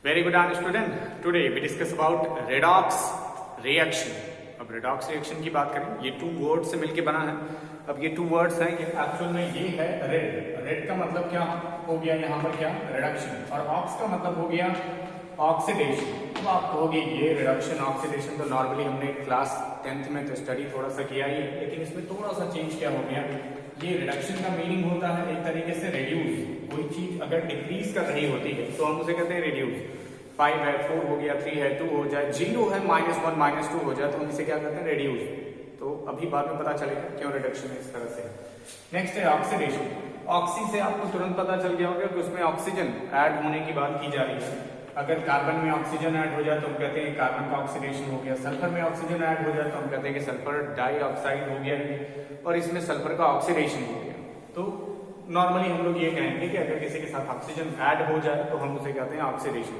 Very good on student. Today we discuss about redox reaction. अब redox reaction की बात करें, ये टू वर्ड से मिलके बना है. अब ये टू वर्ड्स हैं, ये एक्चुअल में ये है रेड. रेड का मतलब क्या हो गया यहाँ पर, क्या रिडक्शन, और ऑक्स का मतलब हो गया ऑक्सीडेशन. अब आप कहोगे ये रिडक्शन ऑक्सीडेशन तो नॉर्मली हमने क्लास 10th में तो स्टडी थोड़ा सा किया ही, लेकिन इसमें थोड़ा सा चेंज क्या हो गया. ये रिडक्शन का मीनिंग होता है एक तरीके से रिड्यूस. कोई चीज अगर डिक्रीज कर रही होती है तो हम उसे कहते हैं रिड्यूस. 5 है, 4 हो गया, 3 है, 2 हो जाए, 0 है, -1 -2 हो जाए तो हम इसे क्या कहते हैं, रिड्यूस. तो अभी बाद में पता चलेगा क्यों रिडक्शन है इस तरह से. नेक्स्ट है ऑक्सीडेशन. ऑक्सी से आपको तुरंत पता चल गया होगा कि उसमें ऑक्सीजन ऐड होने की बात की जा रही है. अगर कार्बन में ऑक्सीजन ऐड हो जाए तो हम कहते हैं कार्बन का ऑक्सीडेशन हो गया. सल्फर में ऑक्सीजन ऐड हो जाए तो हम कहते हैं कि सल्फर डाइऑक्साइड हो गया, और इसमें सल्फर का ऑक्सीडेशन हो गया. तो नॉर्मली हम लोग ये कहेंगे कि अगर किसी के साथ ऑक्सीजन ऐड हो जाए तो हम उसे कहते हैं ऑक्सीडेशन.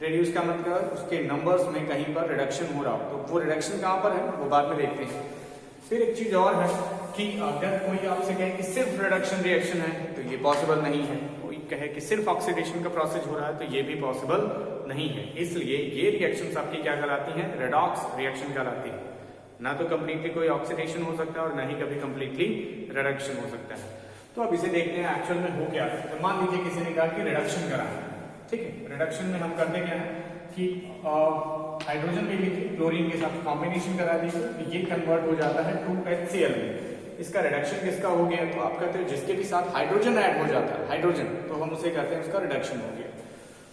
रिड्यूस का मतलब उसके नंबर्स में कहीं पर रिडक्शन हो रहा हो. तो वो रिडक्शन कहां पर है वो बाद में देखते हैं. फिर एक चीज और है कि अगर कोई आपसे कहे कि सिर्फ रिडक्शन रिएक्शन है तो ये पॉसिबल नहीं है. कोई कहे कि सिर्फ ऑक्सीडेशन का प्रोसेस हो रहा है तो ये भी पॉसिबल नहीं है. इसलिए ये रिएक्शंस आपकी क्या कहलाती हैं, रेडॉक्स रिएक्शन कहलाती है. ना तो कंप्लीटली कोई ऑक्सीडेशन हो सकता है और ना ही कभी कंप्लीटली रिडक्शन हो सकता है. तो अब इसे देखते हैं एक्चुअल में हो क्या है. मान लीजिए किसी ने कहा कि रिडक्शन करा है, ठीक है. रिडक्शन में हम करते क्या है कि हाइड्रोजन ले लीजिए, क्लोरीन के साथ कॉम्बिनेशन करा दीजिए, तो ये कन्वर्ट हो जाता है 2HCl में. इसका रिडक्शन किसका हो गया, तो आप कहते हो जिसके भी साथ हाइड्रोजन ऐड हो जाता है, हाइड्रोजन, तो हम उसे कहते हैं उसका रिडक्शन हो गया.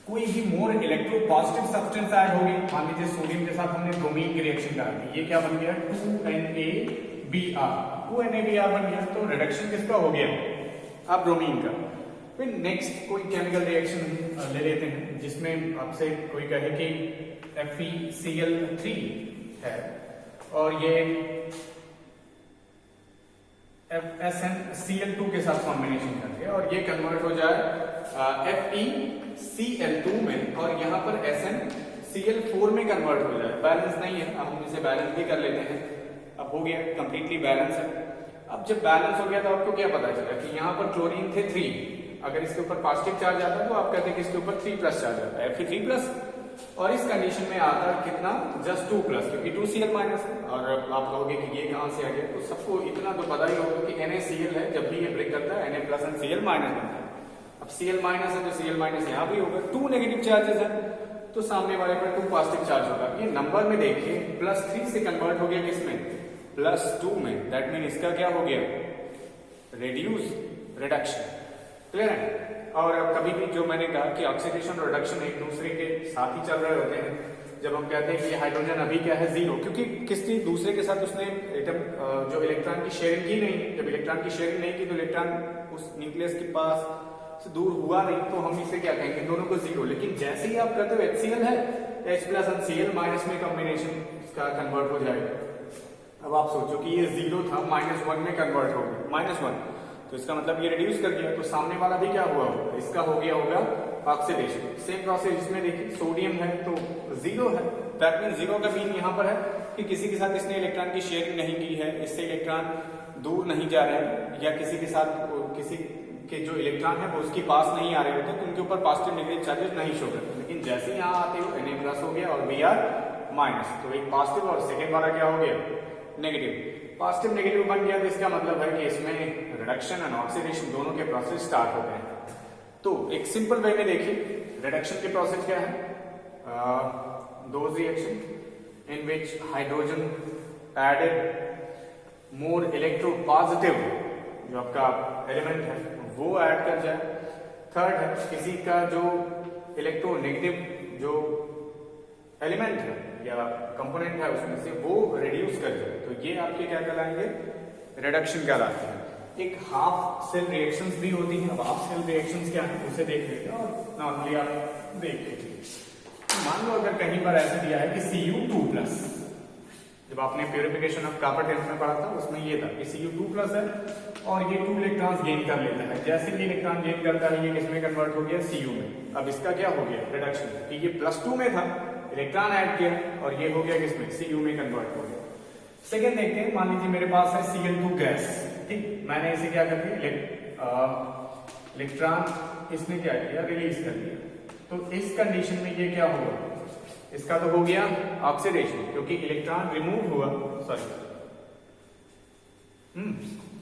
कोई भी मोर इलेक्ट्रोपॉजिटिव सब्सटेंस ऐड हो गई. मान लीजिए सोडियम के साथ हमने ब्रोमीन की रिएक्शन करा दी, ये क्या बन गया, 2NaBr. 2NaBr बन गया, तो रिडक्शन किसका हो गया, अब ब्रोमीन का. फिर नेक्स्ट कोई केमिकल रिएक्शन ले लेते हैं जिसमें आपसे कोई कहे कि FeCl3 है और ये FSnCl2 के साथ कॉम्बिनेशन करके और ये कन्वर्ट हो जाए FeCl2 में, और यहाँ पर SnCl4 में कन्वर्ट हो जाए. बैलेंस नहीं है, अब हम इसे बैलेंस भी कर लेते हैं. अब हो गया कंप्लीटली बैलेंस है. अब जब बैलेंस हो गया तो आपको क्या पता चला कि यहाँ पर क्लोरीन थे 3, अगर इसके ऊपर पॉजिटिव चार्ज आता है तो आप कहते हैं कि इसके ऊपर 3+ चार्ज आता है, Fe3+, और इस कंडीशन में आता है कितना, जस्ट 2+, क्योंकि 2Cl- है. और आप कहोगे कि ये कहां से आ गया, तो सबको इतना तो पता ही होगा कि NaCl है, जब भी ये ब्रेक करता है Na+ और Cl- बनता है. अब Cl- है तो Cl- यहाँ भी होगा. 2 नेगेटिव चार्जेस है तो सामने वाले पर 2 पॉजिटिव चार्ज होगा. ये नंबर में देखिए +3 से कन्वर्ट हो गया किसमें, +2 में. दैट मीन इसका क्या हो गया, रिड्यूस रिडक्शन. क्लियर है. और अब कभी भी जो मैंने कहा कि ऑक्सीडेशन और रिडक्शन एक दूसरे के साथ ही चल रहे होते हैं. जब हम कहते हैं कि हाइड्रोजन अभी क्या है, 0, क्योंकि किसी दूसरे के साथ उसने एटम जो इलेक्ट्रॉन की शेयरिंग की नहीं. जब इलेक्ट्रॉन की शेयरिंग नहीं की तो इलेक्ट्रॉन उस न्यूक्लियस के पास से दूर हुआ नहीं, तो हम इसे क्या कहेंगे, दोनों को 0. लेकिन जैसे ही आप कहते हो HCl है, H+ और Cl- में कॉम्बिनेशन इसका कन्वर्ट हो जाएगा. अब आप सोचो कि ये 0 था, -1 में कन्वर्ट हो गया, -1, तो इसका मतलब ये रिड्यूस कर दिया. तो सामने वाला भी क्या हुआ होगा, इसका हो गया होगा ऑक्सीडेशन. सेम प्रोसेस इसमें देखिए, सोडियम है तो 0 है. दैट मीन 0 का मीन यहाँ पर है कि किसी के साथ इसने इलेक्ट्रॉन की शेयरिंग नहीं की है, इससे इलेक्ट्रॉन दूर नहीं जा रहे हैं, या किसी के साथ किसी के जो इलेक्ट्रॉन है वो उसके पास नहीं आ रहे होते, तो उनके ऊपर पॉजिटिव नेगेटिव चार्जेस नहीं शो करते. लेकिन जैसे यहाँ आते हो Na+ हो गया और Br-, तो एक पॉजिटिव और सेकेंड वाला क्या हो गया, नेगेटिव. पॉजिटिव नेगेटिव बन गया तो इसका मतलब है कि इसमें रिडक्शन एंड ऑक्सीडेशन दोनों के प्रोसेस स्टार्ट हो गए. तो एक सिंपल वे में देखिए, रिडक्शन के प्रोसेस क्या है, those reaction in which hydrogen added more electropositive जो आपका एलिमेंट है वो ऐड कर जाए. थर्ड है किसी का जो इलेक्ट्रोनेगेटिव जो एलिमेंट है या कंपोनेंट है उसमें से वो रिड्यूस कर जाए, तो ये आपके क्या कहलाएंगे, रिडक्शन कहलाते हैं. एक हाफ सेल रिएक्शंस भी होती हैं. अब हाफ सेल रिएक्शंस क्या है उसे देख लेते हैं और नॉर्मली आप देख लीजिए. मान लो अगर कहीं पर ऐसे दिया है कि Cu2+, जब आपने प्यूरिफिकेशन ऑफ कॉपर 10th में पढ़ा था उसमें ये था कि Cu2+ है और ये 2 इलेक्ट्रॉन्स गेन कर लेता है. जैसे ये इलेक्ट्रॉन गेन करता है ये किसमें कन्वर्ट हो गया, Cu में. अब इसका क्या हो गया, रिडक्शन. कि ये +2 में था, इलेक्ट्रॉन ऐड किया और ये हो गया किसमें, Cu में कन्वर्ट हो गया. सेकेंड देखते हैं, मान लीजिए मेरे पास है Cl2 गैस, ठीक. मैंने इसे क्या कर दिया, इलेक्ट्रॉन इसने क्या किया, रिलीज कर दिया, तो इस कंडीशन में ये क्या होगा, इसका तो हो गया ऑक्सीडेशन, क्योंकि इलेक्ट्रॉन रिमूव हुआ, सॉरी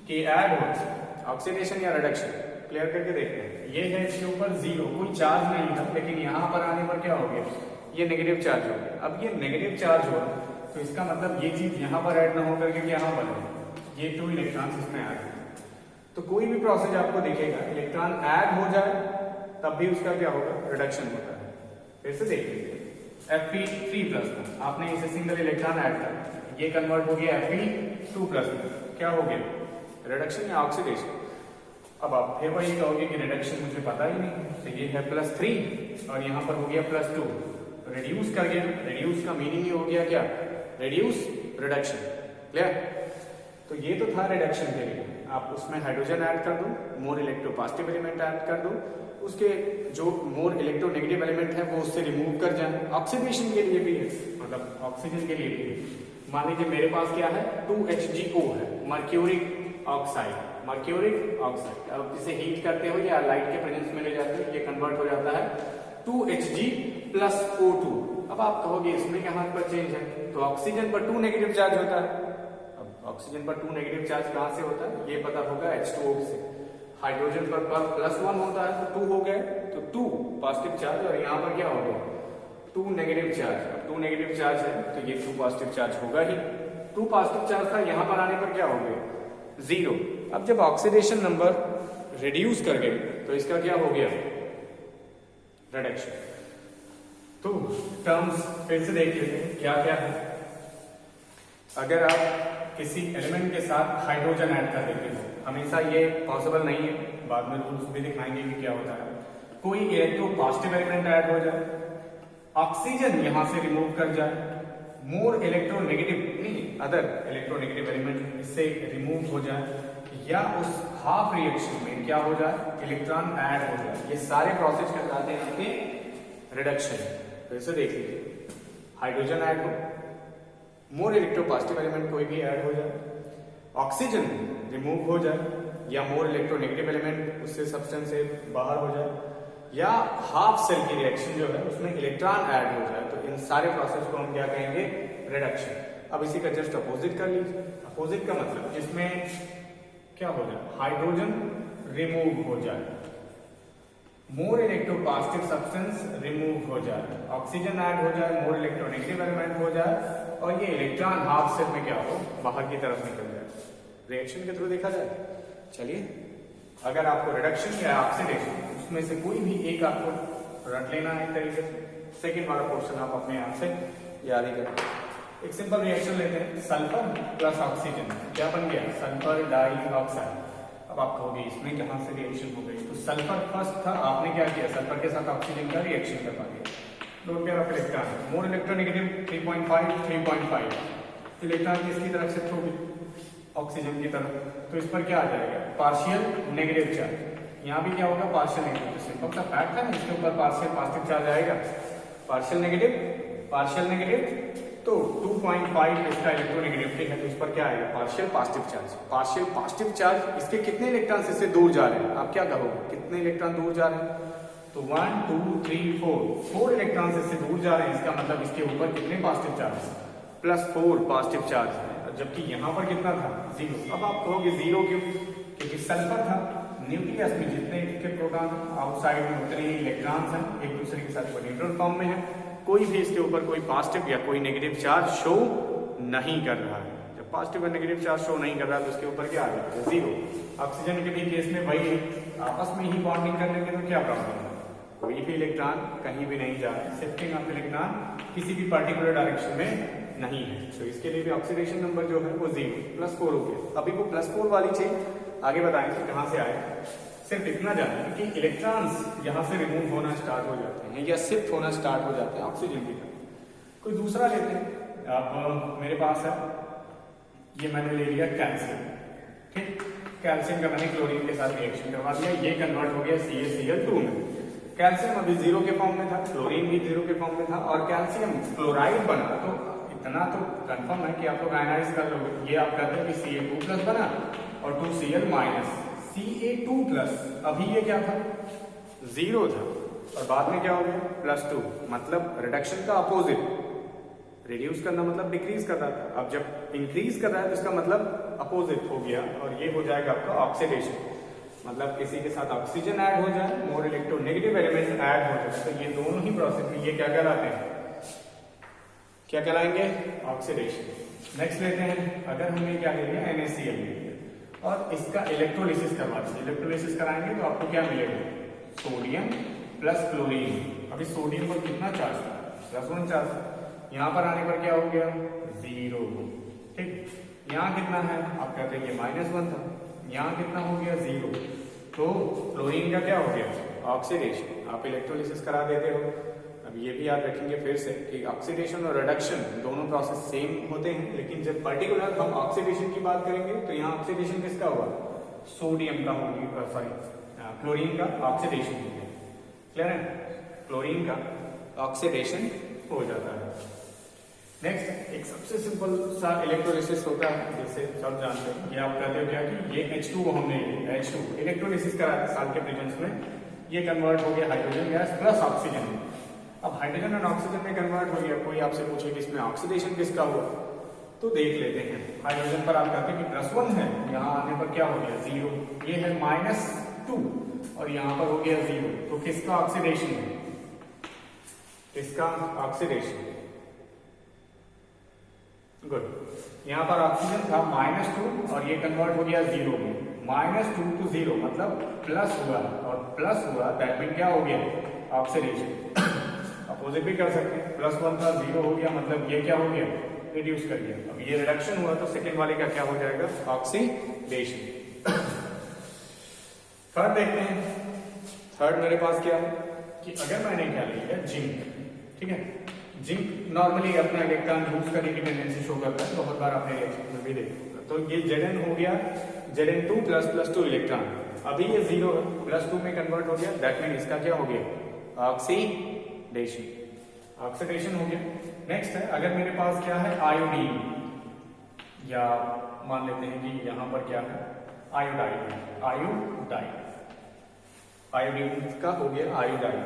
कि ऐड हुआ, ऑक्सीडेशन या रिडक्शन। क्लियर करके देखते हैं। ये है इसके ऊपर जीरो, कोई चार्ज नहीं था, लेकिन यहां पर आने पर क्या हो गया, ये नेगेटिव चार्ज हो गया। अब ये नेगेटिव चार्ज हुआ तो इसका मतलब ये चीज यहां पर ऐड ना होकर के यहां पर है, ये 2 इलेक्ट्रॉन्स इसमें ऐड है। तो कोई भी प्रोसेस आपको दिखेगा, इलेक्ट्रॉन ऐड हो जाए तब भी उसका क्या होगा, रिडक्शन होता है। फिर से देखिए Fe3+, आपने इसे सिंगल इलेक्ट्रॉन ऐड कर, ये कन्वर्ट हो गया Fe2+, क्या हो गया, रिडक्शन या ऑक्सीडेशन। अब आप फिर वही कहोगे कि रिडक्शन मुझे पता ही नहीं, तो ये है +3 और यहाँ पर हो गया +2, रिड्यूस कर गया। रिड्यूस का मीनिंग ही हो गया क्या, रिड्यूस रिडक्शन। क्लियर। तो ये तो था रिडक्शन के लिए, आप उसमें हाइड्रोजन ऐड कर दो, मोर इलेक्ट्रोपॉजिटिव एलिमेंट ऐड कर दो, उसके जो मोर इलेक्ट्रोनेगेटिव एलिमेंट है वो उससे रिमूव कर जाए। ऑक्सीडेशन के लिए भी है, मतलब ऑक्सीजन के लिए भी है। मान लीजिए मेरे पास क्या है, 2HgO है, मर्क्यूरिक ऑक्साइड, मर्क्यूरिक ऑक्साइड। अब इसे हीट करते हो या लाइट के प्रेजेंस में ले जाते हो, ये कन्वर्ट हो जाता है 2Hg+O2। अब आप कहोगे इसमें कहां पर चेंज है, तो ऑक्सीजन पर 2 नेगेटिव चार्ज होता है। अब ऑक्सीजन पर 2 नेगेटिव चार्ज कहां से होता है, ये पता होगा H2O से। हाइड्रोजन पर +1 होता है तो 2 हो गए, तो 2 पॉजिटिव चार्ज, और यहाँ पर क्या हो गया, 2 नेगेटिव चार्ज। अब 2 नेगेटिव चार्ज है तो ये 2 पॉजिटिव चार्ज होगा ही। 2 पॉजिटिव चार्ज था, यहाँ पर आने पर क्या हो गया, 0। अब जब ऑक्सीडेशन नंबर रिड्यूस कर गए तो इसका क्या हो गया, रिडक्शन। तो टर्म्स फिर से देख लेते हैं क्या क्या है। अगर आप किसी एलिमेंट के साथ हाइड्रोजन ऐड कर देते हो, हमेशा ये पॉसिबल नहीं है, बाद में रूल्स भी दिखाएंगे कि क्या होता है। कोई इलेक्ट्रोपॉजिटिव एलिमेंट ऐड हो जाए, ऑक्सीजन यहां से रिमूव कर जाए, मोर इलेक्ट्रोनेगेटिव नहीं अदर इलेक्ट्रोनेगेटिव एलिमेंट इससे रिमूव हो जाए, या उस हाफ रिएक्शन में क्या हो जाए, इलेक्ट्रॉन ऐड हो जाए, ये सारे प्रोसेस कहलाते हैं आपके रिडक्शन। फिर से देख लीजिए, हाइड्रोजन ऐड हो, मोर इलेक्ट्रोपॉजिटिव एलिमेंट कोई भी ऐड हो जाए, ऑक्सीजन रिमूव हो जाए, या मोर इलेक्ट्रोनेगेटिव एलिमेंट उससे सब्सटेंस से बाहर हो जाए, या हाफ सेल की रिएक्शन जो है उसमें इलेक्ट्रॉन ऐड हो जाए, तो इन सारे प्रोसेस को हम क्या कहेंगे, रिडक्शन। अब इसी का जस्ट अपोजिट कर लीजिए। अपोजिट का मतलब जिसमें क्या हो जाए, हाइड्रोजन रिमूव हो जाए, मोर इलेक्ट्रोपॉजिटिव सब्सटेंस रिमूव हो जाए, ऑक्सीजन ऐड हो जाए, मोर इलेक्ट्रोनेगेटिव एलिमेंट हो जाए, और ये इलेक्ट्रॉन हाफ सेल में क्या हो, बाहर की तरफ निकल जाए, रिएक्शन के थ्रू देखा जाए। चलिए, अगर आपको रिडक्शन या ऑक्सीडेशन उसमें से कोई भी एक आपको रट लेना है, एक तरीके से सेकेंड वाला पोर्शन आप अपने आप से याद ही करें। एक सिंपल रिएक्शन लेते हैं, सल्फर प्लस ऑक्सीजन, क्या बन गया, सल्फर डाइऑक्साइड। अब आप कहोगे इसमें कहां से रिएक्शन हो गई, तो सल्फर फर्स्ट था, आपने क्या किया, सल्फर के साथ ऑक्सीजन का रिएक्शन करवा दिया। दो pair of electron, more electronegative 3.5 3.5, electron किसकी तरफ शिफ्ट होगी, ऑक्सीजन की तरफ, तो इस पर क्या आ जाएगा, पार्शियल नेगेटिव चार्ज। यहाँ भी क्या होगा, पार्शियल नेगेटिव। तो सिंपल सा फैक्ट है ना, इसके ऊपर पार्शियल पॉजिटिव चार्ज आएगा, पार्शियल नेगेटिव, तो 2.5 इसका इलेक्ट्रोनेगेटिविटी है, तो इस पर क्या आएगा, partial positive charge. Partial positive charge, इसके कितने इलेक्ट्रॉन इससे दूर जा रहे हैं, आप क्या कहोगे, कितने इलेक्ट्रॉन दूर जा रहे हैं, तो 1 2 3 4 इलेक्ट्रॉन इससे दूर जा रहे हैं। इसका मतलब इसके ऊपर कितने पॉजिटिव चार्ज, +4 पॉजिटिव चार्ज है, जबकि यहाँ पर कितना था, 0। अब आप कहोगे 0 क्यों, क्योंकि सल्फर था, न्यूक्लियस में जितने इसके प्रोटॉन, आउटसाइड में उतने ही इलेक्ट्रॉन्स हैं, एक दूसरे के साथ न्यूट्रल फॉर्म में है, कोई भी इसके ऊपर कोई पॉजिटिव या कोई नेगेटिव चार्ज शो नहीं कर रहा है। जब पॉजिटिव और नेगेटिव चार्ज शो नहीं कर रहा है तो उसके ऊपर क्या आ जाएगा, 0। ऑक्सीजन के भी केस में वही है, आपस में ही बॉन्डिंग कर लेंगे तो क्या प्रॉब्लम है, कोई भी इलेक्ट्रॉन कहीं भी नहीं जा रहा है, शिफ्टिंग ऑफ इलेक्ट्रॉन किसी भी पर्टिकुलर डायरेक्शन में नहीं है। तो इसके लिए भी ऑक्सीडेशन नंबर जो है वो 0 +4 हो गया। अभी वो +4 वाली चीज आगे बताएंगे कहां से आए, सिर्फ इतना जानिए कि इलेक्ट्रॉन्स यहां से रिमूव होना स्टार्ट हो जाते हैं या शिफ्ट होना स्टार्ट हो जाते हैं ऑक्सीजन की तरफ। कोई दूसरा लेते हैं, आप मेरे पास है, ये मैंने ले लिया कैल्शियम, ठीक, कैल्शियम का मैंने क्लोरीन के साथ रिएक्शन करवा दिया, ये कन्वर्ट हो गया CaCl2 में। कैल्शियम अभी 0 के फॉर्म में था, क्लोरीन भी 0 के फॉर्म में था, और कैल्शियम क्लोराइड बना, तो इतना तो कंफर्म है कि आप लोग आयनाइज कर लोगे। ये आप कहते हैं कि Ca2+ बना और 2Cl-, Ca2+, अभी ये क्या था, 0 था, और बाद में क्या हो गया +2, मतलब रिडक्शन का अपोजिट। रिड्यूस करना मतलब डिक्रीज कर रहा था, अब जब इंक्रीज कर रहा है तो इसका मतलब अपोजिट हो गया, और ये हो जाएगा आपका ऑक्सीडेशन। मतलब किसी के साथ ऑक्सीजन ऐड हो जाए, मोर इलेक्ट्रोनेगेटिव एलिमेंट्स ऐड हो जाए, तो ये दोनों ही प्रोसेस में ये क्या कहलाते हैं, क्या कहलाएंगे, ऑक्सीडेशन। नेक्स्ट लेते हैं, अगर हमने क्या ले लिया NaCl ले लिया और इसका इलेक्ट्रोलिसिस करवा दिया, इलेक्ट्रोलिसिस कराएंगे तो आपको क्या मिलेगा, सोडियम प्लस क्लोरीन। अभी सोडियम पर कितना चार्ज था, +1 चार्ज, यहाँ पर आने पर क्या हो गया 0, ठीक। यहाँ कितना है, आप कहते हैं ये -1 था, यहाँ कितना हो गया 0, तो क्लोरीन का क्या हो गया, ऑक्सीडेशन। आप इलेक्ट्रोलिसिस करा देते हो। अब ये भी याद रखेंगे फिर से कि ऑक्सीडेशन और रिडक्शन दोनों प्रोसेस सेम होते हैं, लेकिन जब पर्टिकुलर हम ऑक्सीडेशन की बात करेंगे तो यहाँ ऑक्सीडेशन किसका हुआ, सोडियम का होगी, सॉरी क्लोरीन का ऑक्सीडेशन हो गया। क्लियर है, क्लोरीन का ऑक्सीडेशन हो जाता है। नेक्स्ट एक सबसे सिंपल सा इलेक्ट्रोलिसिस होता है, जैसे सब जानते हैं, ये आप कहते हो क्या कि ये H2 हमने H2 इलेक्ट्रोलिसिस करा साल के प्रेजेंस में, ये कन्वर्ट हो गया हाइड्रोजन गैस प्लस ऑक्सीजन। अब हाइड्रोजन और ऑक्सीजन में कन्वर्ट हो गया, कोई आपसे पूछे कि इसमें ऑक्सीडेशन किसका हुआ, तो देख लेते हैं। हाइड्रोजन पर आप कहते हैं कि +1 है, यहाँ आने पर क्या हो गया 0, ये है -2 और यहाँ पर हो गया 0, तो किसका ऑक्सीडेशन है, इसका ऑक्सीडेशन। गुड, यहाँ पर ऑक्सीजन था -2 और ये कन्वर्ट हो गया 0 में, -2 to 0 मतलब प्लस हुआ, और प्लस हुआ दैट मीन क्या हो गया, ऑक्सीडेशन। अपोजिट भी कर सकते हैं, +1 था 0 हो गया, मतलब ये क्या हो गया, रिड्यूस कर दिया। अब ये रिडक्शन हुआ तो सेकेंड वाले का क्या हो जाएगा, ऑक्सीडेशन। थर्ड देखते हैं, थर्ड मेरे पास क्या है कि अगर मैंने क्या लिया जिंक, ठीक है, जिंक नॉर्मली अपना इलेक्ट्रॉन लूज करने की टेंडेंसी शो करता है, बहुत बार आपने रिएक्शन में भी देखा। तो ये Zn हो गया, Zn2 +2 इलेक्ट्रॉन, अभी ये 0 है, +2 में कन्वर्ट हो गया, दैट मीन इसका क्या हो गया, ऑक्सीडेशन, ऑक्सीडेशन हो गया। नेक्स्ट है, अगर मेरे पास क्या है आयोडीन, या मान लेते हैं कि यहां पर क्या है आयोडाइन, आयोडाइन, आयोडीन का हो गया आयोडाइन,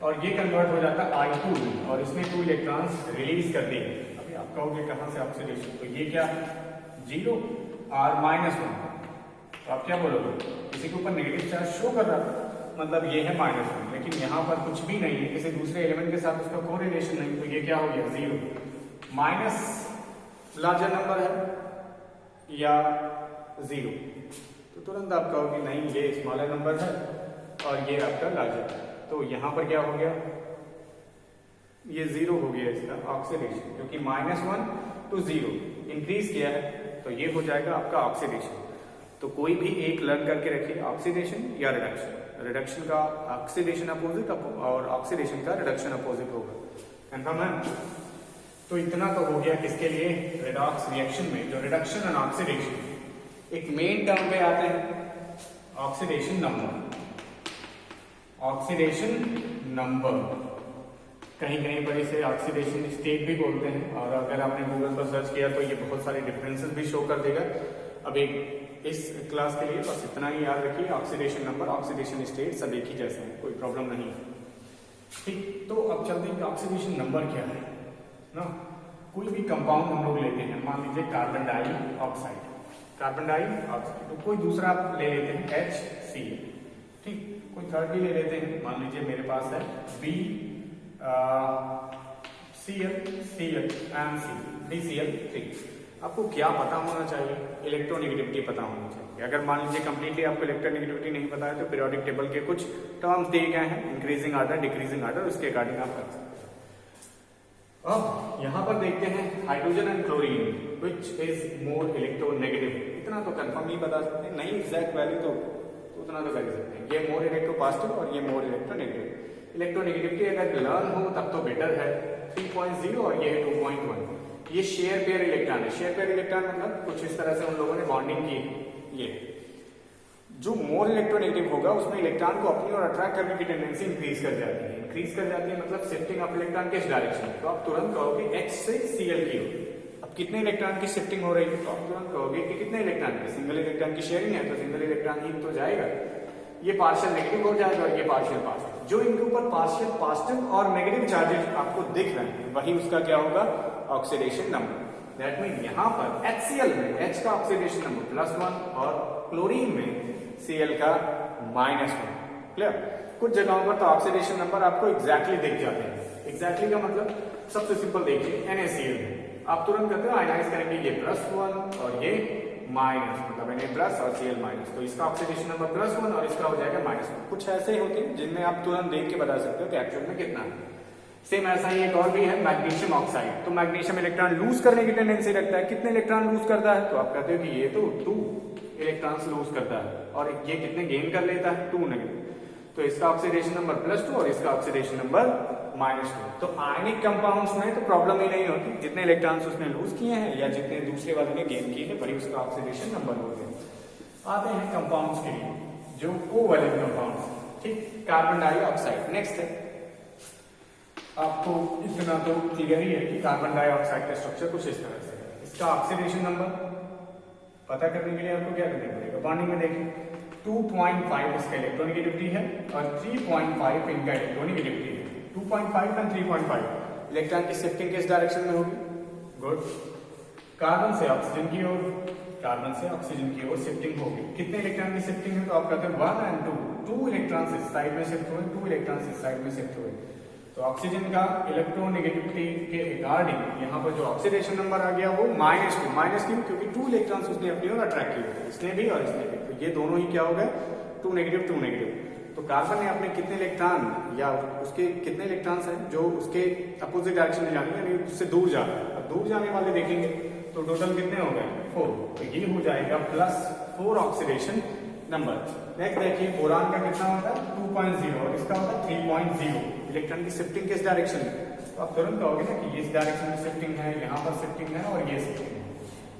और ये कन्वर्ट हो जाता है I2 और इसने 2 इलेक्ट्रॉन्स रिलीज कर दिए। अभी आप कहोगे कहां से ऑक्सीडेशन, तो ये क्या 0 और -1, तो आप क्या बोलोगे, किसी के ऊपर नेगेटिव चार्ज शो कर रहा था, मतलब ये है -1, लेकिन यहाँ पर कुछ भी नहीं है, किसी दूसरे एलिमेंट के साथ उसका कोरिलेशन नहीं, तो ये क्या हो गया 0। माइनस लार्जर नंबर है या 0, तो तुरंत आप कहोगे नहीं ये स्मॉलर नंबर है और ये आपका लार्जर है, तो यहाँ पर क्या हो गया, ये 0 हो गया इसका ऑक्सीडेशन, क्योंकि -1 to 0 इंक्रीज किया है, तो ये हो जाएगा आपका ऑक्सीडेशन। तो कोई भी एक लर्न करके रखिए, ऑक्सीडेशन या रिडक्शन, रिडक्शन का ऑक्सीडेशन अपोजिट और ऑक्सीडेशन का रिडक्शन अपोजिट होगा, कंफर्म है। तो इतना तो हो गया किसके लिए, रेडॉक्स रिएक्शन में जो रिडक्शन एंड ऑक्सीडेशन। एक मेन टर्म पे आते हैं, ऑक्सीडेशन नंबर, ऑक्सीडेशन नंबर, कहीं कहीं पर इसे ऑक्सीडेशन स्टेट भी बोलते हैं, और अगर आपने गूगल पर सर्च किया तो ये बहुत सारे डिफरेंसेस भी शो कर देगा। अब एक इस क्लास के लिए बस इतना ही याद रखिए, ऑक्सीडेशन नंबर, ऑक्सीडेशन स्टेट सब एक ही जैसे हैं, कोई प्रॉब्लम नहीं है, ठीक। तो अब चलते हैं कि ऑक्सीडेशन नंबर क्या है ना। कोई भी कंपाउंड हम लोग लेते हैं, मान लीजिए कार्बन डाइऑक्साइड, कार्बन डाइऑक्साइड, तो कोई दूसरा आप ले लेते हैं HCl, ठीक, कोई थर्ड भी ले लेते हैं, मान लीजिए मेरे पास है BCl3। आपको क्या पता होना चाहिए, इलेक्ट्रोनेगेटिविटी पता होनी चाहिए। अगर मान लीजिए कंप्लीटली आपको इलेक्ट्रोनेगेटिविटी नहीं पता है तो पीरियोडिक टेबल के कुछ टर्म्स दिए गए हैं, इंक्रीजिंग आर्डर, डिक्रीजिंग आर्डर, उसके अकॉर्डिंग आप कर सकते हैं। अब यहाँ पर देखते हैं hydrogen and chlorine which is more electronegative, इतना तो कंफर्म ही बता सकते हैं, नहीं एग्जैक्ट वैल्यू तो उतना तो कर सकते हैं, ये मोर इलेक्ट्रोपॉजिटिव और ये मोर इलेक्ट्रोनेगेटिव। इलेक्ट्रोनेगेटिविटी अगर लर्न हो तब तो बेटर है, 3.0 और ये है 2.1। ये शेयर पेयर इलेक्ट्रॉन है, शेयर पेयर इलेक्ट्रॉन मतलब कुछ इस तरह से उन लोगों ने बॉन्डिंग की। ये जो मोर इलेक्ट्रोनेगेटिव होगा उसमें इलेक्ट्रॉन को अपनी ओर अट्रैक्ट करने की टेंडेंसी इंक्रीज कर जाती है, इंक्रीज कर जाती है मतलब शिफ्टिंग ऑफ इलेक्ट्रॉन किस डायरेक्शन में, तो आप तुरंत कहोगे H से Cl की हो। अब कितने इलेक्ट्रॉन की शिफ्टिंग हो रही है, तो आप तुरंत कहोगे कि कितने इलेक्ट्रॉन की, सिंगल इलेक्ट्रॉन की शेयरिंग है तो सिंगल इलेक्ट्रॉन ही तो जाएगा, ये पार्शियल नेगेटिव हो जाएगा और ये पार्शियल पॉजिटिव। जो इनके ऊपर पार्शियल पॉजिटिव और नेगेटिव चार्जेस आपको दिख रहे हैं वही उसका क्या होगा, ऑक्सीडेशन नंबर। दैट मीन यहाँ पर HCl में H का ऑक्सीडेशन नंबर +1 और क्लोरीन में Cl का -1। क्लियर? कुछ जगहों पर तो ऑक्सीडेशन नंबर आपको एग्जैक्टली दिख जाते हैं। एग्जैक्टली का मतलब सबसे सिंपल देखिए, NaCl में आप तुरंत कहते हो आयनाइज करेंगे ये +1 और ये माइनस, मतलब Na+ और Cl-, तो इसका ऑक्सीडेशन नंबर +1 और इसका हो जाएगा -1। कुछ ऐसे ही होते हैं जिनमें आप तुरंत देख के बता सकते हो कि एक्चुअल में कितना है। सेम ऐसा ही एक और भी है मैग्नीशियम ऑक्साइड। तो मैग्नीशियम इलेक्ट्रॉन लूज करने की टेंडेंसी रखता है। कितने इलेक्ट्रॉन लूज करता है? तो आप कहते हो कि ये तो 2 इलेक्ट्रॉन्स लूज करता है और ये कितने गेन कर लेता है? 2 नेगेटिव। तो इसका ऑक्सीडेशन नंबर +2 और इसका ऑक्सीडेशन नंबर -2। तो आयनिक कंपाउंड्स में तो प्रॉब्लम ही नहीं होती, जितने इलेक्ट्रॉन्स उसने लूज किए हैं या जितने दूसरे वाले ने गेन किए हैं वही उसका ऑक्सीडेशन नंबर होते हैं। आते हैं कंपाउंड्स के लिए, जो कोवैलेंट कंपाउंड्स, ठीक, कार्बन डाइऑक्साइड नेक्स्ट है। आपको इतना तो क्लियर ही है कि कार्बन डाइऑक्साइड का स्ट्रक्चर कुछ इस तरह से है। इसका ऑक्सीडेशन नंबर पता करने के लिए आपको क्या करना पड़ेगा, बॉन्डिंग में देखिए 2.5 इसका इलेक्ट्रोनेगेटिविटी है और 3.5 इनका इलेक्ट्रोनेगेटिविटी है। 2.5 और 3.5 इलेक्ट्रॉन की शिफ्टिंग किस डायरेक्शन में होगी? गुड, कार्बन से ऑक्सीजन की ओर, कार्बन से ऑक्सीजन की ओर शिफ्टिंग होगी। कितने इलेक्ट्रॉन की शिफ्टिंग है? तो आप कहते हैं 1 और 2, 2 इलेक्ट्रॉन इस साइड में शिफ्ट हुए, 2 इलेक्ट्रॉन इस साइड में शिफ्ट हुए। तो ऑक्सीजन का इलेक्ट्रोनेगेटिविटी के अकॉर्डिंग यहाँ पर जो ऑक्सीडेशन नंबर आ गया वो -2। माइनस क्यों? क्योंकि 2 इलेक्ट्रॉन्स उसने अपनी ओर अट्रैक्ट किए, इसने भी और इसने भी। तो ये दोनों ही क्या हो गए? 2 नेगेटिव 2 नेगेटिव। तो कार्बन ने अपने कितने इलेक्ट्रॉन या उसके कितने इलेक्ट्रॉन्स हैं जो उसके अपोजिट डायरेक्शन में जाने, यानी उससे दूर जा रहा है। अब दूर जाने वाले देखेंगे तो टोटल कितने हो गए? 4। तो ये हो जाएगा +4 ऑक्सीडेशन नंबर। नेक्स्ट देखिए बोरान का कितना होता है? 2.0 और इसका होता है 3.0। इलेक्ट्रॉन की शिफ्टिंग किस डायरेक्शन में? तो आप तुरंत कहोगे ना कि इस डायरेक्शन में शिफ्टिंग है, यहाँ पर शिफ्टिंग है और ये शिफ्टिंग है।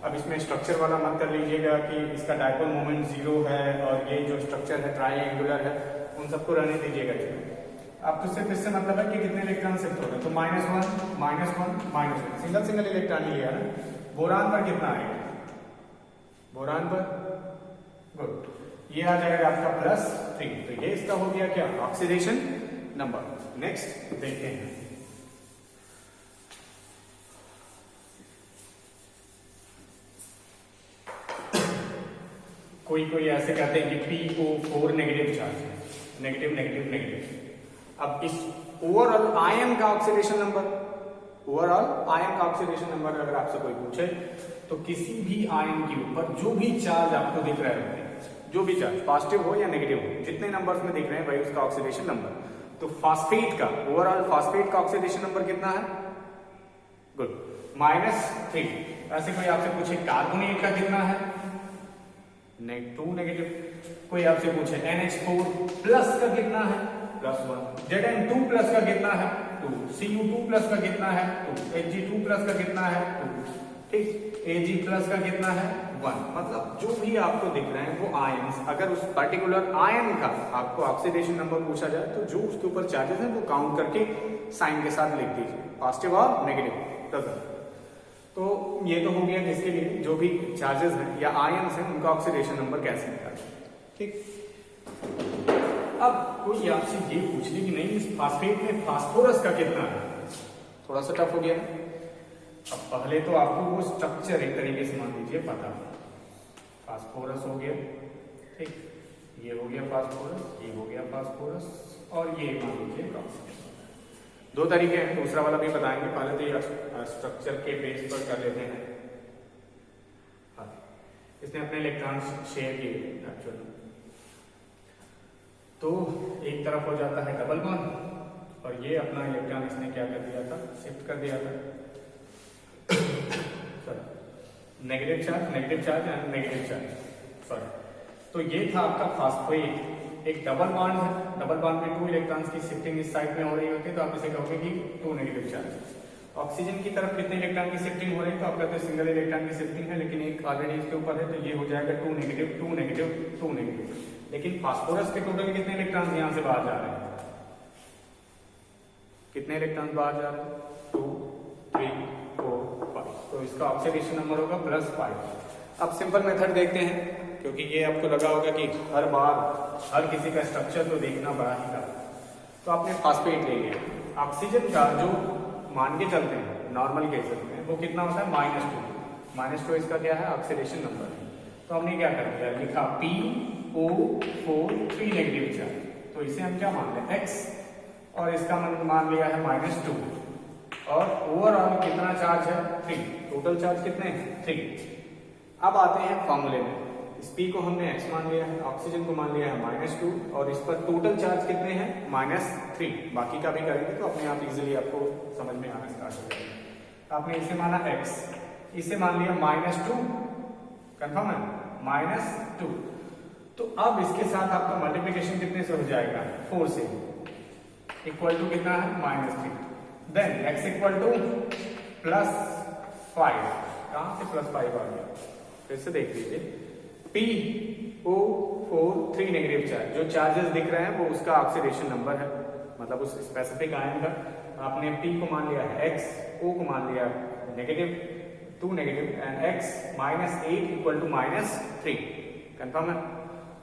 अब इसमें स्ट्रक्चर वाला मत कर लीजिएगा कि इसका डायपोल मोमेंट 0 है और ये जो स्ट्रक्चर है ट्रायंगुलर है, उन सबको रहने दीजिएगा। आपको सिर्फ इससे मतलब है कि कितने इलेक्ट्रॉन शिफ्ट हो रहे हैं। तो -1 -1 सिंगल सिंगल इलेक्ट्रॉन ही लिया ना। बोरान पर कितना आएगा? बोरान पर गुड, ये आ जाएगा आपका +3। तो ये इसका हो गया क्या? Oxidation number. नेक्स्ट देखते हैं, कोई ऐसे कहते हैं कि PO4 नेगेटिव चार्ज है, नेगेटिव नेगेटिव नेगेटिव। अब इस ओवरऑल आयन का ऑक्सीडेशन नंबर, ओवरऑल आयन का ऑक्सीडेशन नंबर अगर आपसे कोई पूछे तो किसी भी आयन के ऊपर जो भी चार्ज आपको दिख रहे होते हैं, जो भी चार्ज पॉजिटिव हो या नेगेटिव हो, जितने नंबर्स में दिख रहे हैं वही उसका ऑक्सीडेशन नंबर। तो फास्फेट का, ओवरऑल फास्फेट का ऑक्सीडेशन नंबर कितना है? गुड, -3। ऐसे कोई आपसे पूछे कार्बोनेट का कितना है? 2 नेगेटिव। कोई आपसे पूछे NH4+ का कितना है? +1। Zn2+ का कितना है? 2। Cu2+ का कितना है? 2। Hg2+ का कितना है? 2। ठीक, Ag+ का कितना है? 1। मतलब जो भी आपको दिख रहे हैं वो आयन्स, अगर उस पर्टिकुलर आयन का आपको ऑक्सीडेशन नंबर पूछा जाए तो जो उसके ऊपर चार्जेस हैं वो काउंट करके साइन के साथ लिख दीजिए, पॉजिटिव और नेगेटिव। तो ये तो हो गया किसके लिए, जो भी चार्जेस हैं या आयन्स हैं उनका ऑक्सीडेशन नंबर कैसे निकालें। ठीक, अब कोई आपसे ये पूछ ले कि नहीं इस फास्फेट में फास्फोरस का कितना है, थोड़ा सा टफ हो गया। अब पहले तो आपको वो स्ट्रक्चर एक तरीके से मान लीजिए पता, फास्फोरस हो गया, ठीक, ये हो गया फास्फोरस, ये हो गया फास्फोरस और ये मान लीजिए ऑक्सीजन। 2 तरीके हैं, दूसरा वाला भी बताएंगे, पहले तो ये स्ट्रक्चर के बेस पर कर लेते हैं। हाँ, इसने अपने इलेक्ट्रॉन शेयर किए एक्चुअल में, तो एक तरफ हो जाता है डबल बॉन्ड और ये अपना इलेक्ट्रॉन इसने क्या कर दिया था, शिफ्ट कर दिया था। Negative charge and negative charge, sorry. तो ये था आपका फास्फेट, एक डबल बॉन्ड है, डबल बॉन्ड में 2 इलेक्ट्रॉन्स की शिफ्टिंग इस साइड में हो रही होती है, तो आप इसे कहोगे कि 2 नेगेटिव चार्ज। ऑक्सीजन की तरफ कितने इलेक्ट्रॉन की शिफ्टिंग हो रही है, तो आप कहते हैं सिंगल इलेक्ट्रॉन की शिफ्टिंग है, लेकिन एक ऑलरेडी इसके ऊपर है, तो ये हो जाएगा 2 नेगेटिव 2 नेगेटिव 2 नेगेटिव। लेकिन फास्फोरस के टोटल कितने इलेक्ट्रॉन्स यहाँ से बाहर जा रहे हैं, कितने इलेक्ट्रॉन्स बाहर जा रहे हैं, 2 3 4 5, तो इसका ऑक्सीडेशन नंबर होगा +5। अब सिंपल मेथड देखते हैं, क्योंकि ये आपको लगा होगा कि हर बार हर किसी का स्ट्रक्चर तो देखना बड़ा ही था। तो आपने फास्फेट ले लिया। ऑक्सीजन का जो मान के चलते हैं नॉर्मल केसेस में वो कितना होता है -2 इसका क्या है ऑक्सीडेशन नंबर। तो हमने क्या कर दिया, लिखा PO4 3 नेगेटिव चार्ज, तो इसे हम क्या मान लें x, और इसका मान लिया है -2, और ओवरऑल कितना चार्ज है 3, टोटल चार्ज कितने हैं 3। अब आते हैं फॉर्मूले में, इस P को हमने x मान लिया है, ऑक्सीजन को मान लिया है -2, और इस पर टोटल चार्ज कितने हैं -3। बाकी का भी करेंगे तो अपने आप इजीली आपको समझ में आना स्टार्ट हो जाएगा। आपने इसे माना x, इसे मान लिया -2, कंफर्म है -2। तो अब इसके साथ आपका मल्टीप्लिकेशन कितने से हो जाएगा 4 से, इक्वल टू कितना है -3। देन x इक्वल टू +5, कहां से +5 आ गया, फिर से देख लीजिए। PO4 3 नेगेटिव चार्ज, जो चार्जेस दिख रहे हैं वो उसका ऑक्सीडेशन नंबर है, मतलब उस स्पेसिफिक आयन का। आपने P को मान लिया है x, O को मान लिया -2 negative, and x -8 equal to -3, confirm है।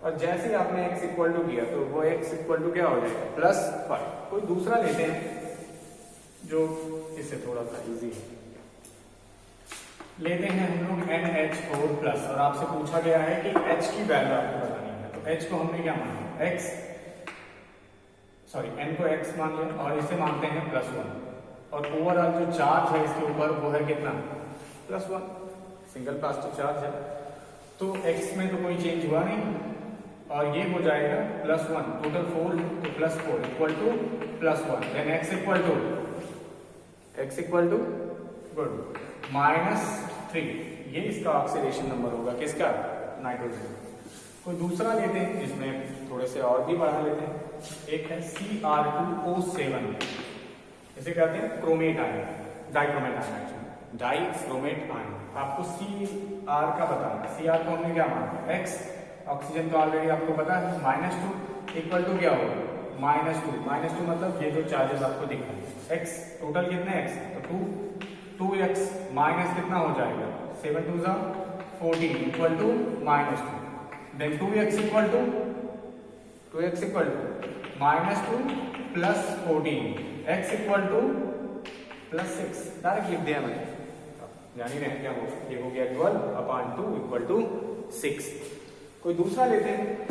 और जैसे ही आपने x इक्वल टू किया तो वो x इक्वल टू क्या हो जाएगा +5। कोई दूसरा लेते हैं जो इससे थोड़ा सा इजी है, लेते हैं हम लोग NH4+, और आपसे पूछा गया है कि H की वैल्यू आपको बतानी है। तो H को हमने क्या माना, N को x मान लिया, और इसे मानते हैं +1, और ओवरऑल जो चार्ज है इसके ऊपर वो है कितना +1, सिंगल पॉजिटिव चार्ज है। तो x में तो कोई चेंज हुआ नहीं, और ये हो जाएगा +1, टोटल 4 तो +4 equal to +1, then x equal to good -3। ये इसका ऑक्सीडेशन नंबर होगा किसका, नाइट्रोजन। कोई दूसरा लेते हैं जिसमें थोड़े से और भी बढ़ा लेते हैं, एक है Cr2O7, इसे कहते हैं chromate ion, dichromate ion, dichromate ion. आपको Cr का बताना, Cr को हमने क्या माना x, ऑक्सीजन का ऑलरेडी आपको पता है -2 इक्वल टू क्या होगा -2 मतलब ये जो चार्जेस आपको दिख रहे हैं x, टोटल कितने x, तो 2x माइनस कितना हो जाएगा 7 2 14 equal to -2, then 2x equal to -2 plus 14, x equal to +6, direct लिख दिया मैंने, जान ही रहे क्या होगा, ये हो गया 12/2 इक्वल टू 6। कोई दूसरा लेते हैं,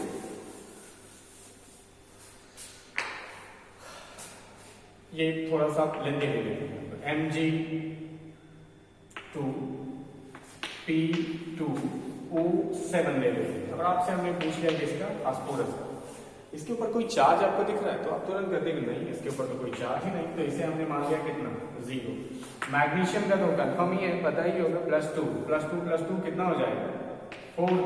ये थोड़ा सा लेंगे ले लेते हैं, Mg2P2O7 ले लेते हैं। अगर आपसे हमने पूछ लिया किसका, फास्फोरस का, इसके ऊपर कोई चार्ज आपको दिख रहा है तो आप तुरंत कहते हैं नहीं इसके ऊपर तो कोई चार्ज ही नहीं, तो इसे हमने मान लिया कितना 0। मैग्नीशियम का तो कंफर्म ही है, पता ही होगा +2 कितना हो जाएगा 4,